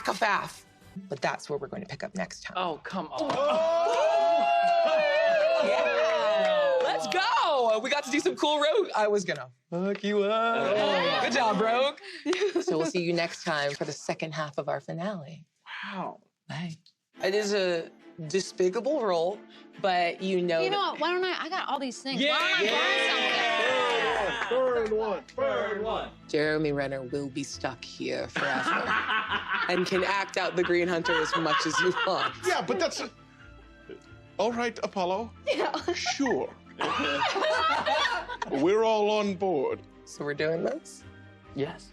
ACOFAF. But that's where we're going to pick up next time. Oh, come on. Yeah. Let's go. We got to do some cool Rogue. I was gonna fuck you up. Good job, Rogue. So we'll see you next time for the second half of our finale. Wow. Bye. It is a despicable role, but you know. You know what? Why don't I got all these things. Yeah. Why don't I burn something? Burn one. Jeremy Renner will be stuck here forever and can act out the Green Hunter as much as you want. Yeah, but that's... All right, Apollo. Yeah. Sure. We're all on board. So we're doing this? Yes.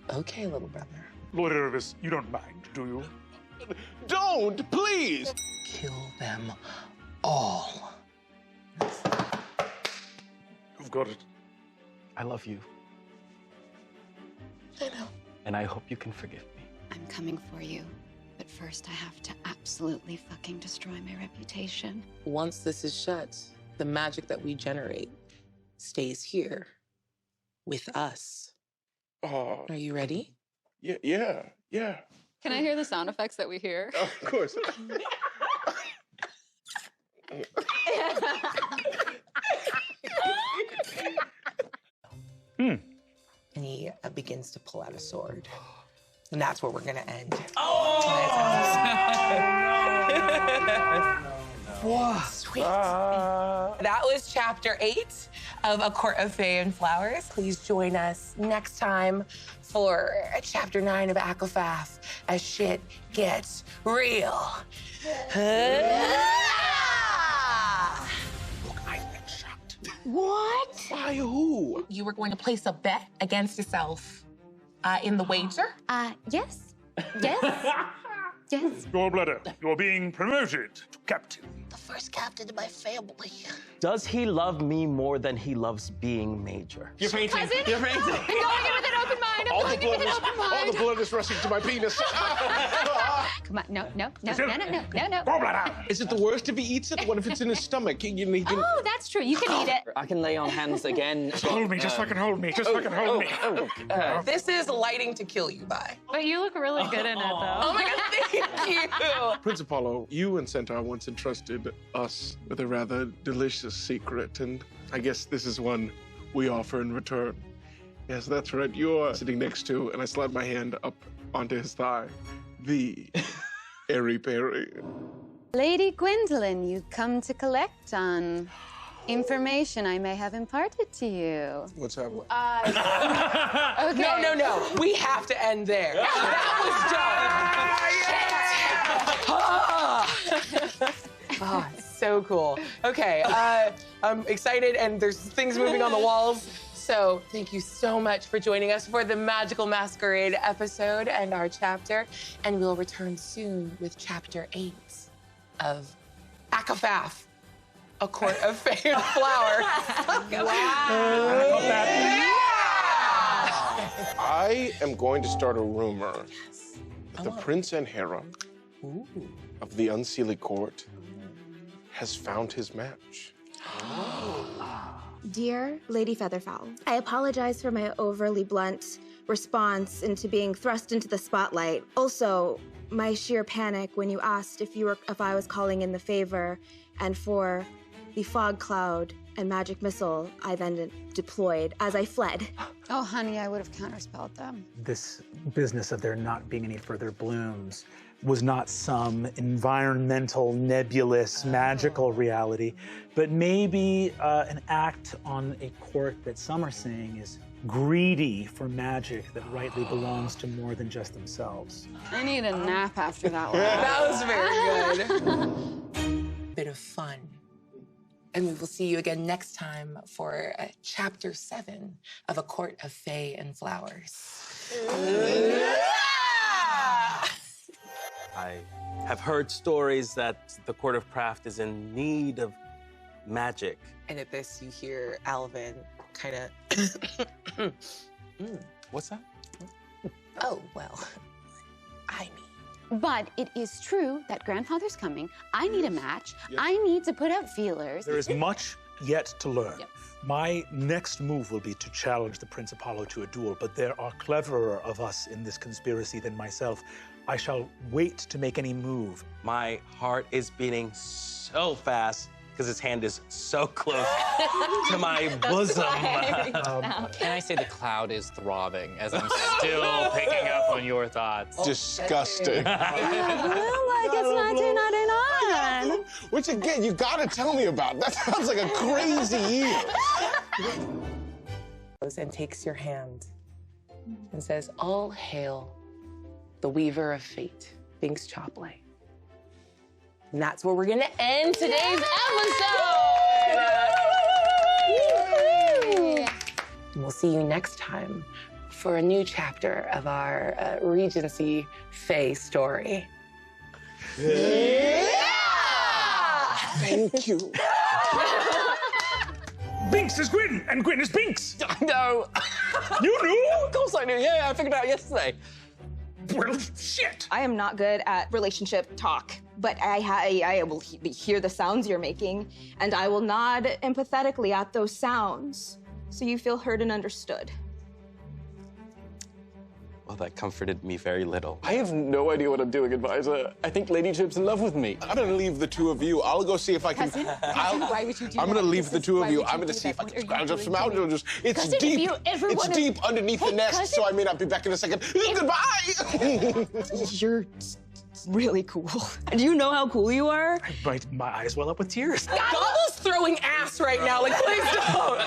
Okay, little brother. Lord Irvis, you don't mind, do you? Don't, please. Kill them all. You've got it. I love you. I know. And I hope you can forgive me. I'm coming for you. But first, I have to absolutely fucking destroy my reputation. Once this is shut, the magic that we generate stays here with us. Are you ready? Yeah. Can I hear the sound effects that we hear? Of course. And he begins to pull out a sword. And that's where we're gonna end. Whoa, sweet. That was chapter 8 of A Court of Fae and Flowers. Please join us next time for chapter 9 of ACOFAF as shit gets real. Look, I've been shot. What? By who? You were going to place a bet against yourself in the wager? Yes. Yes. Yes. Gallbladder, you're being promoted to captain. The first captain of my family. Does he love me more than he loves being major? You're fainting. Cousin? You're fainting. I'm going in with an open mind. All I'm the going in blood with an is, open all mind. the blood is rushing to my penis. Come on, no. Gallbladder! Is it the worst if he eats it? What if it's in his stomach? He can... Oh, that's true. You can eat it. I can lay on hands again. Just hold me, just fucking hold me, just fucking hold me. This is lighting to kill you by. But you look really good in it, though. Oh my God, thank you. Prince Apollo, you and Centaur once entrusted us with a rather delicious secret, and I guess this is one we offer in return. Yes, that's right. You're sitting next to, and I slide my hand up onto his thigh, the airy perry. Lady Gwendolyn, you come to collect on information I may have imparted to you. What's happening? Okay. No. We have to end there. That was done. Oh, so cool. Okay, I'm excited, and there's things moving on the walls. So thank you so much for joining us for the Magical Masquerade episode and our chapter. And we'll return soon with chapter 8 of ACOFAF, A Court of Fae and Flower. I am going to start a rumor that the Prince and Hera of the Unseelie Court has found his match. Dear Lady Featherfowl, I apologize for my overly blunt response into being thrust into the spotlight. Also, my sheer panic when you asked if I was calling in the favor, and for the fog cloud and magic missile I then deployed as I fled. Oh, honey, I would have counterspelled them. This business of there not being any further blooms was not some environmental, nebulous, magical reality, but maybe an act on a court that some are saying is greedy for magic that rightly belongs to more than just themselves. I need a nap after that one. That was very good. Bit of fun. And we will see you again next time for chapter 7 of A Court of Fae and Flowers. I have heard stories that the Court of Craft is in need of magic. And at this, you hear Alvin kind of... What's that? Oh, well, I mean... But it is true that grandfather's coming. I need a match. I need to put out feelers. There is much yet to learn. Yes. My next move will be to challenge the Prince Apollo to a duel, but there are cleverer of us in this conspiracy than myself. I shall wait to make any move. My heart is beating so fast because his hand is so close to my bosom. Can I say the cloud is throbbing as I'm still picking up on your thoughts? Disgusting. Like it's 1999. Which again, you gotta tell me about. That sounds like a crazy year. And takes your hand and says, "All hail the weaver of fate, Binks Chopley." And that's where we're gonna end today's episode. And we'll see you next time for a new chapter of our Regency Fae story. Thank you. Binks is Gwyn, and Gwyn is Binks. No. You knew? Of course I knew. Yeah, I figured it out yesterday. Well, shit. I am not good at relationship talk, but I will hear the sounds you're making, and I will nod empathetically at those sounds so you feel heard and understood. Well, that comforted me very little. I have no idea what I'm doing, advisor. I think Lady Chip's in love with me. I'm gonna leave the two of you. I'll go see if I can. Why would you do I'm that? gonna leave the two of you. Why would I'm you gonna do see if that? I What can are you scrounge up doing some to out. me? It's Cousin, deep. if you ever It's wanna- deep underneath the nest, cousin- so I may not be back in a second. Goodbye. You're really cool. Do you know how cool you are? My eyes well up with tears. Gobble's throwing ass right now. Like, please don't.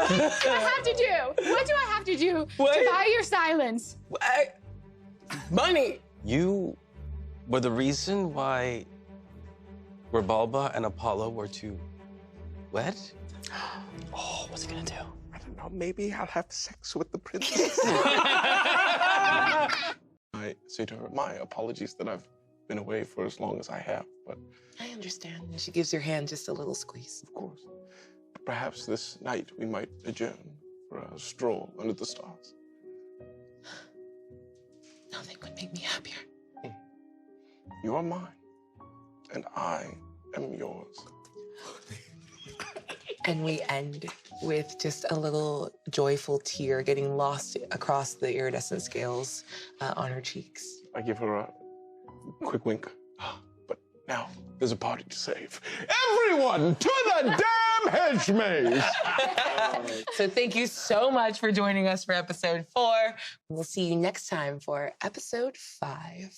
What do I have to do? What do I have to do to buy your silence? Money. You were the reason why Rebalba and Apollo were to wed? Oh, what's he gonna do? I don't know. Maybe I'll have sex with the princess. I say to her, my apologies that I've been away for as long as I have, but I understand. And she gives your hand just a little squeeze. of course, perhaps this night we might adjourn for a stroll under the stars. Nothing would make me happier. You are mine, and I am yours. And we end with just a little joyful tear getting lost across the iridescent scales on her cheeks. I give her a quick wink. But now there's a party to save. Everyone to the damn hedge maze! So thank you so much for joining us for episode 4. We'll see you next time for episode 5.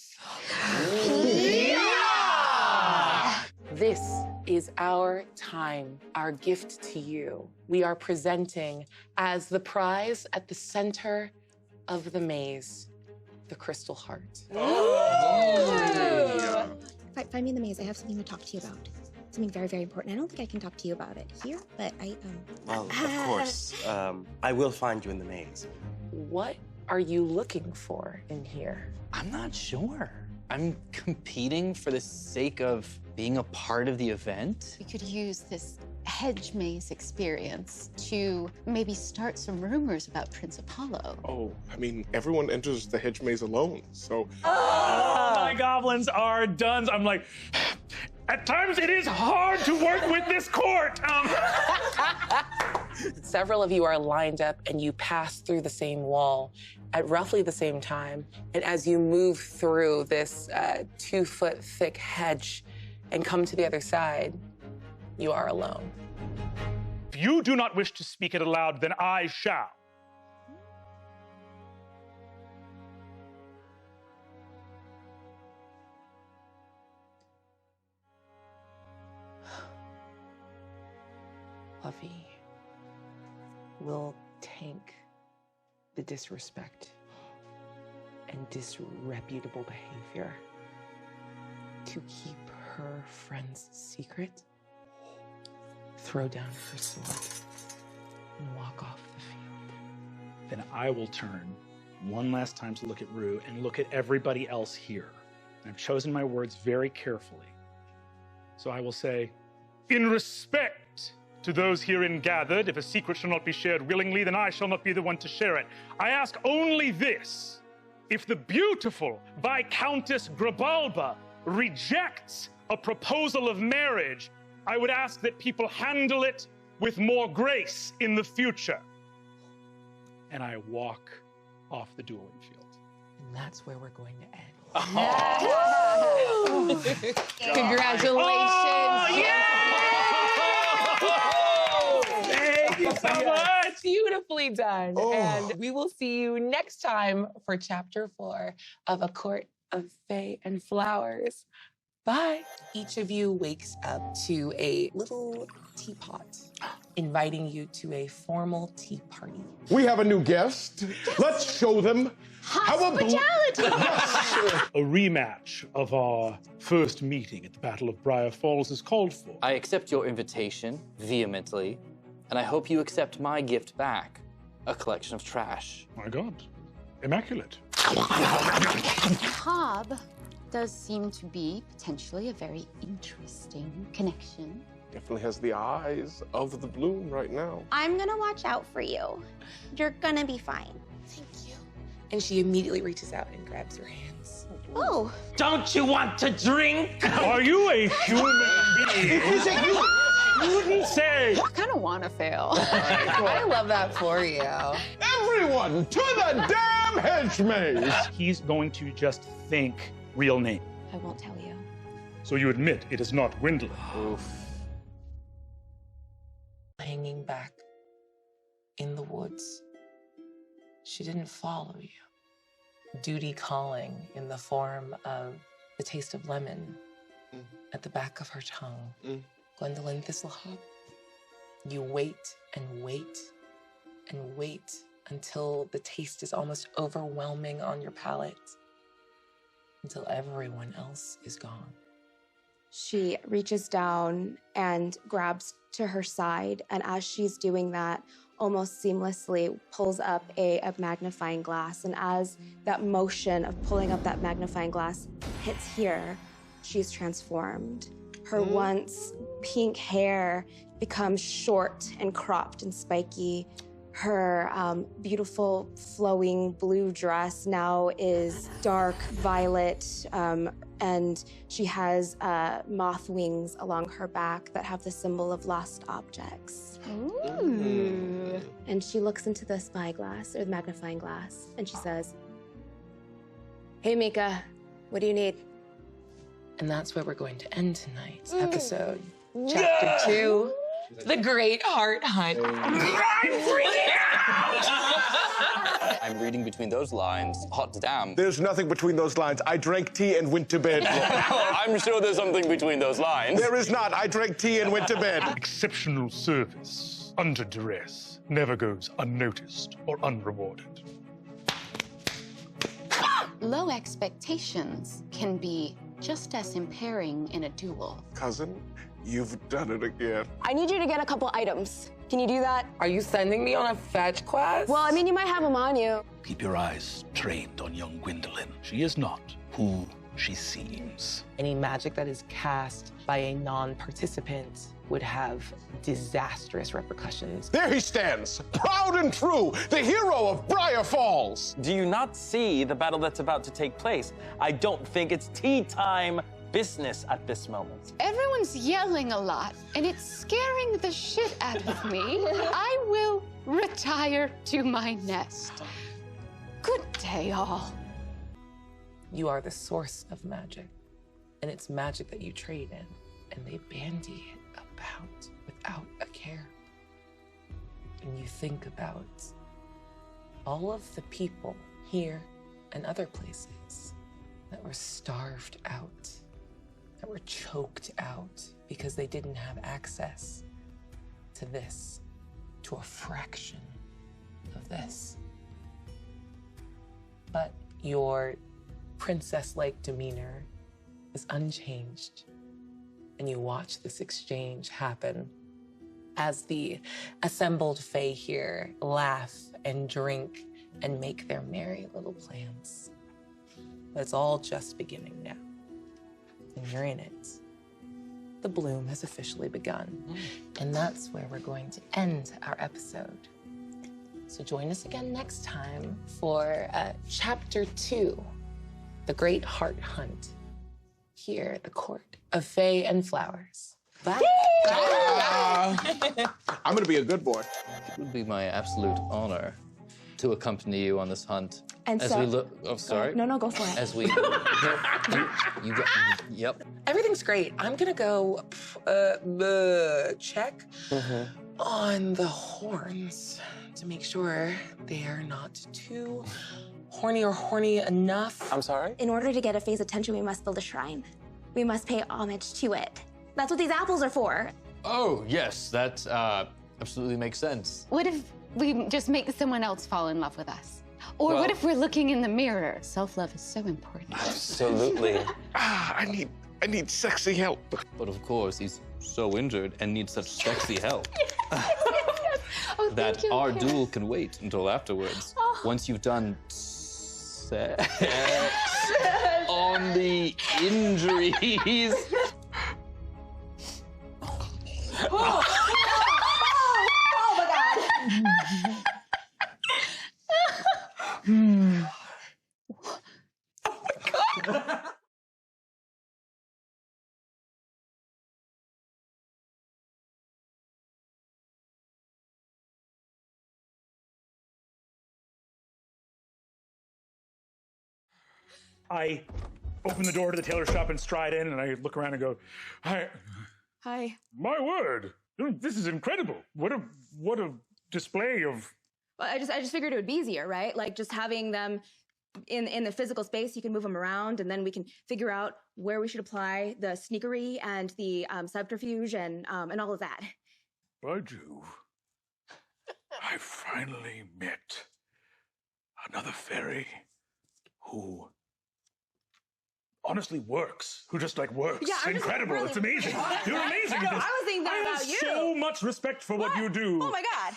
This is our time, our gift to you. We are presenting as the prize at the center of the maze, the crystal heart. Find me in the maze. I have something to talk to you about. Something very, very important. I don't think I can talk to you about it here, but Well, of course. I will find you in the maze. What are you looking for in here? I'm not sure. I'm competing for the sake of being a part of the event. We could use this hedge maze experience to maybe start some rumors about Prince Apollo. Oh, I mean, everyone enters the hedge maze alone, so... My goblins are done. I'm like, at times it is hard to work with this court. Several of you are lined up and you pass through the same wall at roughly the same time. And as you move through this 2-foot thick hedge and come to the other side, you are alone. If you do not wish to speak it aloud, then I shall. Fluffy will tank the disrespect and disreputable behavior to keep her friend's secret, throw down her sword, and walk off the field. Then I will turn one last time to look at Rue and look at everybody else here. I've chosen my words very carefully. So I will say, In respect to those herein gathered, if a secret shall not be shared willingly, then I shall not be the one to share it. I ask only this. If the beautiful Viscountess Grabalba rejects a proposal of marriage, I would ask that people handle it with more grace in the future. And I walk off the dueling field. And that's where we're going to end. Congratulations. Oh, yeah! Thank you so much. Beautifully done. And we will see you next time for chapter 4 of A Court of Fae and Flowers. Bye. Each of you wakes up to a little teapot inviting you to a formal tea party. We have a new guest. Let's show them Hospitality. A rematch of our first meeting at the Battle of Briar Falls is called for. I accept your invitation vehemently, and I hope you accept my gift back, a collection of trash. My God, immaculate. Hob does seem to be potentially a very interesting connection. Definitely has the eyes of the bloom right now. I'm gonna watch out for you. You're gonna be fine. Thank you. And she immediately reaches out and grabs your hands. Oh. Don't you want to drink? Are you a human being? You didn't say. I kind of want to fail. I love that for you. Everyone to the damn hedge maze! He's going to just think real name. I won't tell you. So you admit it is not Gwendolyn. Oof. Hanging back in the woods. She didn't follow you. Duty calling in the form of the taste of lemon at the back of her tongue. Gwendolyn Thistlehop, you wait and wait and wait until the taste is almost overwhelming on your palate, until everyone else is gone. She reaches down and grabs to her side, and as she's doing that, almost seamlessly pulls up a magnifying glass. And as that motion of pulling up that magnifying glass hits here, she's transformed. Her once pink hair becomes short and cropped and spiky. Her beautiful flowing blue dress now is dark violet, and she has moth wings along her back that have the symbol of lost objects. Ooh. And she looks into the spyglass, or the magnifying glass, and she says, "Hey, Mika, what do you need?" And that's where we're going to end tonight's episode. Chapter 2, The Great Heart Hunt. I'm reading between those lines. Hot damn. There's nothing between those lines. I drank tea and went to bed. I'm sure there's something between those lines. There is not. I drank tea and went to bed. Exceptional service under duress never goes unnoticed or unrewarded. Low expectations can be just as impairing in a duel. Cousin, you've done it again. I need you to get a couple items. Can you do that? Are you sending me on a fetch quest? Well, I mean, you might have them on you. Keep your eyes trained on young Gwendolyn. She is not who she seems. Any magic that is cast by a non-participant would have disastrous repercussions. There he stands, proud and true, the hero of Briar Falls. Do you not see the battle that's about to take place? I don't think it's tea time business at this moment. Everyone's yelling a lot, and it's scaring the shit out of me. I will retire to my nest. Good day, all. You are the source of magic, and it's magic that you trade in, and they bandy it about without a care. And you think about all of the people here and other places that were starved out, that were choked out because they didn't have access to this, to a fraction of this. But your princess-like demeanor is unchanged, and you watch this exchange happen as the assembled Fae here laugh and drink and make their merry little plans. But it's all just beginning now, and you're in it. The bloom has officially begun, and that's where we're going to end our episode. So join us again next time for Chapter 2, The Great Heart Hunt, here at the Court of Fae and Flowers. Bye. I'm gonna be a good boy. It would be my absolute honor to accompany you on this hunt. And as so- we look. Oh, sorry. No, go for it. As we. You got. Yep. Everything's great. I'm gonna go check on the horns to make sure they are not too horny enough. I'm sorry? In order to get a Fae's attention, we must build a shrine. We must pay homage to it. That's what these apples are for. Oh, yes, that absolutely makes sense. What if we just make someone else fall in love with us? Or what if we're looking in the mirror? Self-love is so important. Absolutely. I need sexy help. But of course, he's so injured and needs such sexy help Oh, that thank you, our Kara. duel can wait until afterwards. Oh. Once you've done sex on the injuries. Oh my God. I open the door to the tailor shop and stride in, and I look around and go, "Hi, Hi. my word, this is incredible! What a display of." Well, I just figured it would be easier, right? Like just having them in the physical space, you can move them around, and then we can figure out where we should apply the sneakery and the subterfuge and all of that. By Jove, I finally met another fairy who honestly works, who just like works. Yeah, I'm just, like, incredible. really- It's amazing. You're amazing at No, this. I was thinking that I about have you. so much respect for what you do. Oh my God.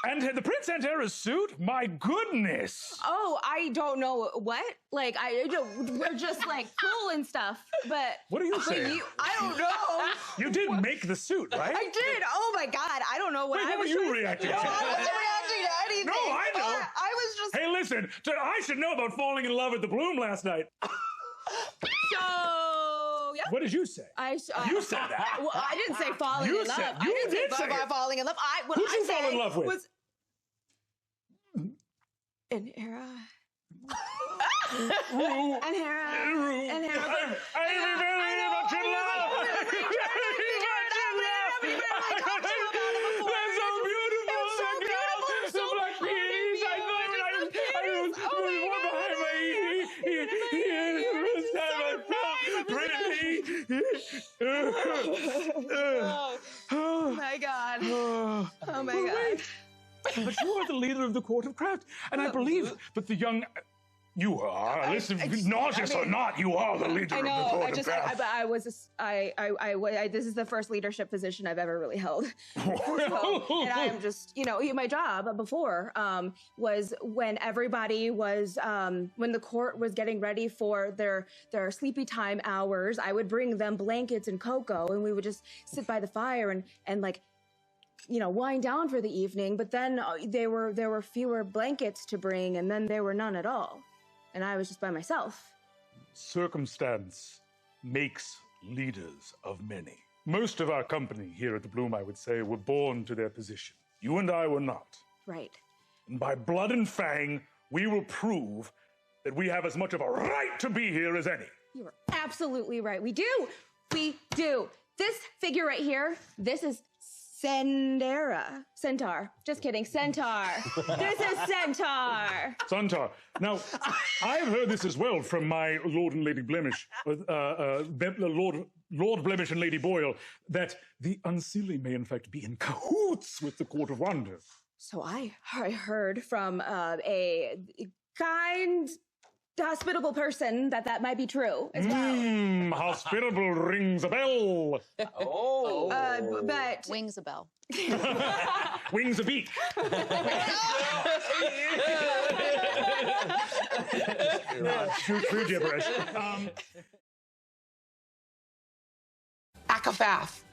And the Prince Antera's suit, my goodness. Oh, I don't know what. Like we're just like cool and stuff. But What are you but saying? I don't know. You did make the suit, right? I did. Oh my God. I don't know what Wait, I what were was you trying reacting No, to? I wasn't reacting to anything. No, I know. I was just. Hey, listen, I should know about falling in love at the Bloom last night. So, yeah. What did you say? You said that. Well, I didn't say falling You in love. said- I you didn't did say say it. falling in love. What Who'd I you fall said in love with? Was an era. Rue. And Hera. Rue. And Hera. I'm very much in love. They're so beautiful. The girls, the black beauties. I was one behind my ear. Oh my God. Oh my God. But you are the leader of the court of craft, and I believe that the young. You are. Listen, nauseous or not, you are the leader I of the know. court of craft. This is the first leadership position I've ever really held. So, and I am just, my job before was when everybody was, when the court was getting ready for their sleepy time hours, I would bring them blankets and cocoa, and we would just sit by the fire and like, wind down for the evening. But then there were fewer blankets to bring, and then there were none at all. And I was just by myself. Circumstance makes leaders of many. Most of our company here at the Bloom, I would say, were born to their position. You and I were not. Right. And by blood and fang, we will prove that we have as much of a right to be here as any. You are absolutely right. We do. We do. This figure right here, this is Centaur. Just kidding. Centaur. This is Centaur. Centaur. Now, I've heard this as well from my Lord and Lady Blemish, Lord Blemish and Lady Boyle, that the Unseelie may in fact be in cahoots with the Court of Wonder. So I heard from a kind, hospitable person that might be true as well. Hospitable rings a bell. But Wings a bell. Wings a beak. True gibberish. ACOFAF.